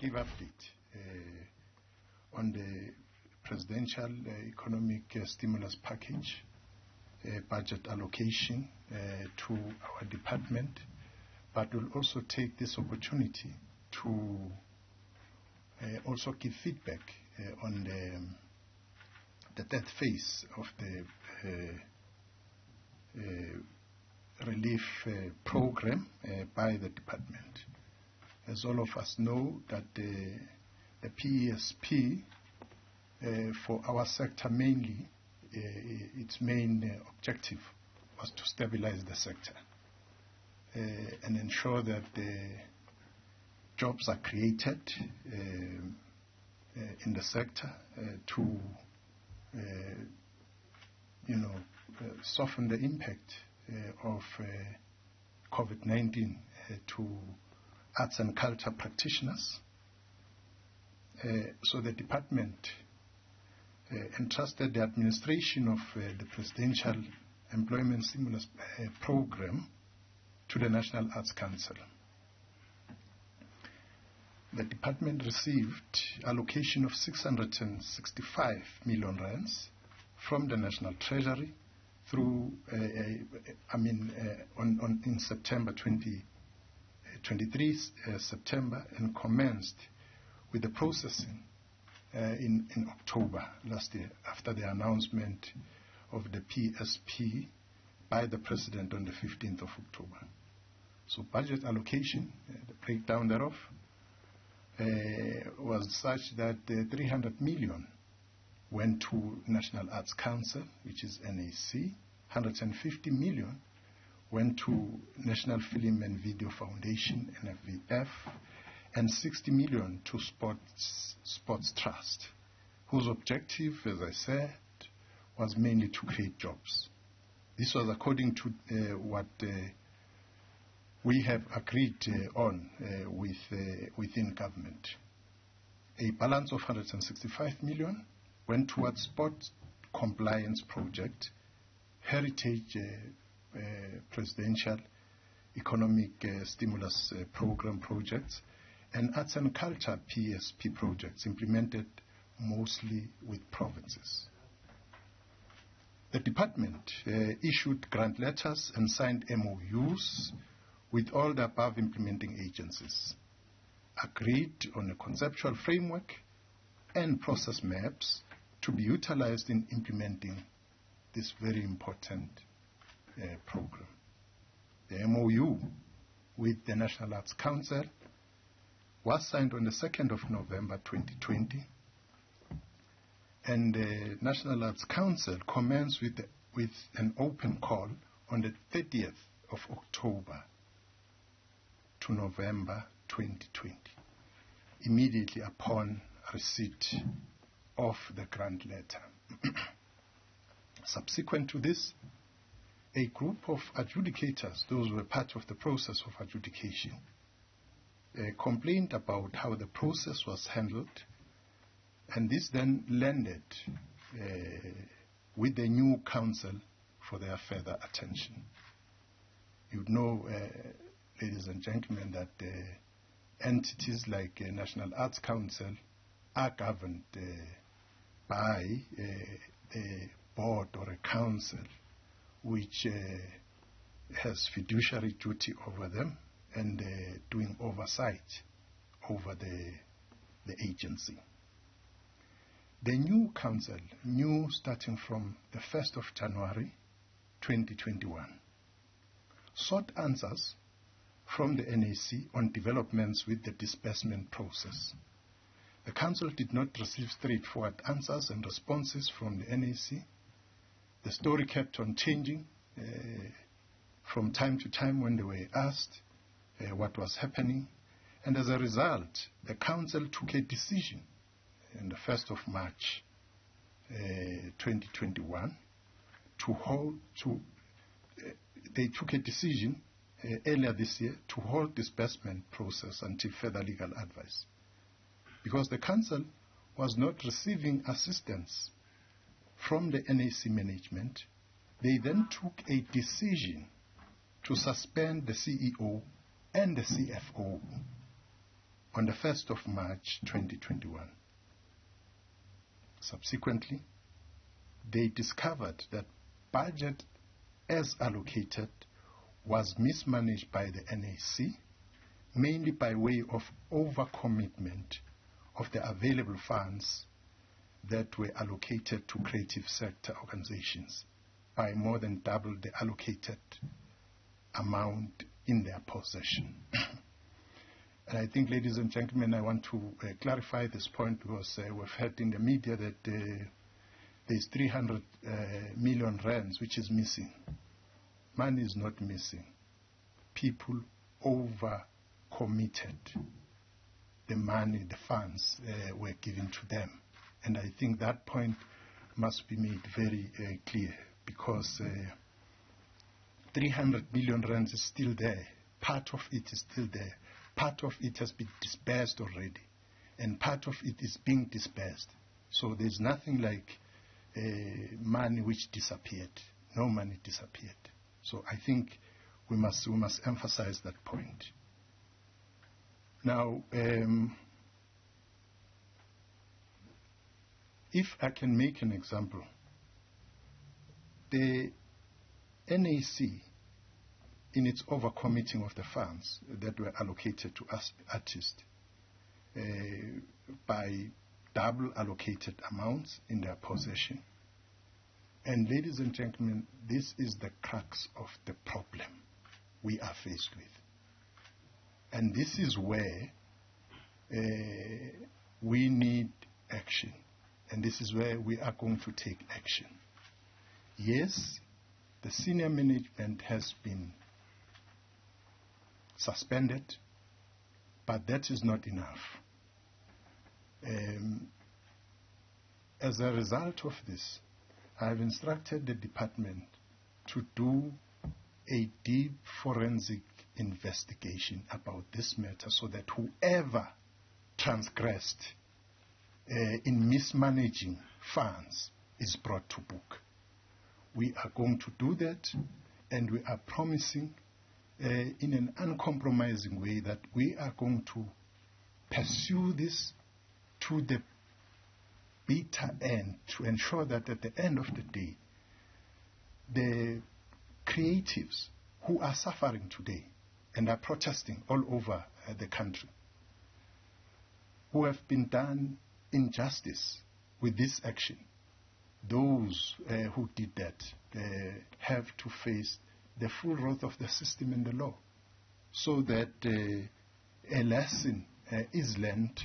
give update on the presidential economic stimulus package, budget allocation to our department, but will also take this opportunity to also give feedback on the third phase of the relief program by the department. As all of us know, that the PESP for our sector mainly, its main objective was to stabilize the sector and ensure that the jobs are created in the sector to soften the impact of COVID-19 to arts and culture practitioners. So the department entrusted the administration of the Presidential Employment Stimulus Program to the National Arts Council. The department received allocation of 665 million rands from the National Treasury through, in September 2023, September, and commenced with the processing in October last year, after the announcement of the PSP by the President on the 15th of October. So budget allocation, the breakdown thereof, was such that 300 million went to National Arts Council, which is NAC, 150 million went to National Film and Video Foundation, NFVF, and 60 million to Sports Trust, whose objective, as I said, was mainly to create jobs. This was according to what we have agreed on within government. A balance of 165 million went towards sports compliance project, heritage presidential economic stimulus program projects, and arts and culture PSP projects implemented mostly with provinces. The department issued grant letters and signed MOUs with all the above implementing agencies, agreed on a conceptual framework and process maps to be utilized in implementing this very important program. The MOU with the National Arts Council was signed on the 2nd of November 2020, and the National Arts Council commenced with an open call on the 30th of October to November 2020, immediately upon receipt of the grant letter. Subsequent to this, a group of adjudicators, those who were part of the process of adjudication, complained about how the process was handled, and this then landed with the new council for their further attention. You know, ladies and gentlemen, that entities like National Arts Council are governed by a board or a council which has fiduciary duty over them and doing oversight over the agency. The new council, starting from the 1st of January 2021, sought answers from the NAC on developments with the disbursement process. The council did not receive straightforward answers and responses from the NAC. The story kept on changing from time to time when they were asked what was happening, and as a result, the council took a decision on the 1st of March 2021 they took a decision earlier this year to hold disbursement process until further legal advice. Because the council was not receiving assistance from the NAC management, they then took a decision to suspend the CEO and the CFO on the 1st of March 2021. Subsequently, they discovered that budget as allocated was mismanaged by the NAC, mainly by way of overcommitment of the available funds that were allocated to creative sector organizations by more than double the allocated amount in their possession. And I think, ladies and gentlemen, I want to clarify this point because we've heard in the media that there's 300 million rands which is missing. Money is not missing. People over-committed the money, the funds were given to them. And I think that point must be made very clear, because 300 million rands is still there. Part of it is still there. Part of it has been dispersed already, and part of it is being dispersed. So there's nothing like money which disappeared. No money disappeared. So I think we must emphasize that point. Now, if I can make an example, the NAC, in its overcommitting of the funds that were allocated to artists by double allocated amounts in their possession. And ladies and gentlemen, this is the crux of the problem we are faced with. And this is where we need action. And this is where we are going to take action. Yes, the senior management has been suspended, but that is not enough. As a result of this, I have instructed the department to do a deep forensic investigation about this matter, so that whoever transgressed in mismanaging funds is brought to book. We are going to do that, and we are promising in an uncompromising way that we are going to pursue this to the bitter end, to ensure that at the end of the day, the creatives who are suffering today and are protesting all over the country, who have been done injustice with this action, those who did that have to face the full wrath of the system and the law, so that a lesson is learned